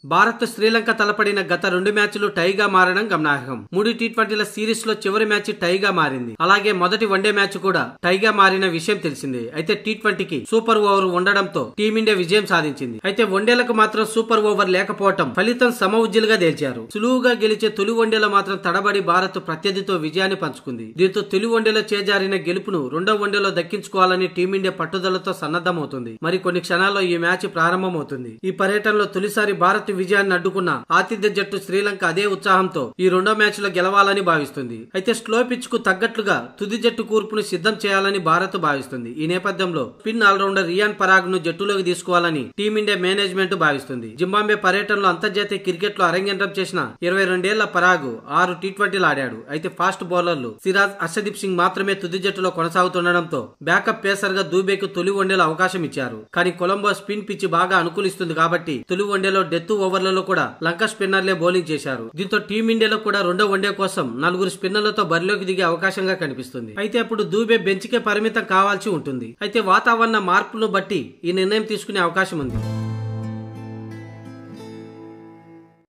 భారత్ శ్రీలంక తలపడిన గత 2 మ్యాచ్లు టైగా మారడం గమనార్హం. 3 టీ20ల సిరీస్ లో చివరి మ్యాచ్ టైగా మారింది. అలాగే మొదటి వన్డే మ్యాచ్ కూడా టైగా మారిన విషయం తెలిసిందే. అయితే టీ20కి సూపర్ ఓవర్ ఉండడంతో టీమిండియా విజయం సాధించింది. అయితే వన్డేలకు మాత్రం సూపర్ ఓవర్ లేకపోవడం ఫలితం సమఉజ్జలుగా తేల్చారు. సులువుగా గెలిచే తొలి వన్డేలో మాత్రం తడబడి భారత్ ప్రత్యర్థితో విజయాన్ని పంచుకుంది. దీంతో తొలి వన్డేలో చేజారిన గెలుపును రెండో వన్డేలో దక్కించుకోవాలని టీమిండియా పట్టుదలతో సన్నద్ధమవుతుంది. మరి కొన్ని క్షణాల్లో ఈ మ్యాచ్ ప్రారంభమవుతుంది. ఈ పర్యటనలో తొలిసారి భారత్ విజయాన్ని అడ్డుకున్న ఆతిథ్య జట్టు శ్రీలంక అదే ఉత్సాహంతో ఈ రెండో మ్యాచ్ లో గెలవాలని భావిస్తుంది. అయితే స్లో పిచ్ కు తగ్గట్లుగా తుది జట్టు కూర్పును సిద్ధం చేయాలని భారత్ భావిస్తుంది. ఈ నేపథ్యంలో స్పిన్ ఆల్రౌండర్ రియాన్ పరాగ్ ను జట్టులోకి తీసుకోవాలని టీమిండియా మేనేజ్మెంట్ భావిస్తుంది. జింబాబ్వే పర్యటనలో అంతర్జాతీయ క్రికెట్ లో అరంగేట్రం చేసిన 22 ఏళ్ల పరాగ్ 6 టీ20లు ఆడాడు. అయితే ఫాస్ట్ బౌలర్లు సిరాజ్, హర్షదీప్ సింగ్ మాత్రమే తుది జట్టులో కొనసాగుతుండడంతో బ్యాకప్ పేసర్ గా దూబేకు తొలి వన్డేలో అవకాశం ఇచ్చారు. కానీ కొలంబో స్పిన్ పిచ్ బాగా అనుకూలిస్తుంది కాబట్టి తొలి వన్డేలో డెత్ ఓవర్లలో కూడా లంక స్పిన్నర్లే బౌలింగ్ చేశారు. దీంతో టీమిండియాలో కూడా రెండో వన్డే కోసం 4 స్పిన్నర్లతో బరిలోకి దిగే అవకాశంగా కనిపిస్తుంది. అయితే అప్పుడు దూబే బెంచ్ కే పరిమితం కావాల్సి ఉంటుంది. అయితే వాతావరణ మార్పులను బట్టి ఈ నిర్ణయం తీసుకునే అవకాశం ఉంది.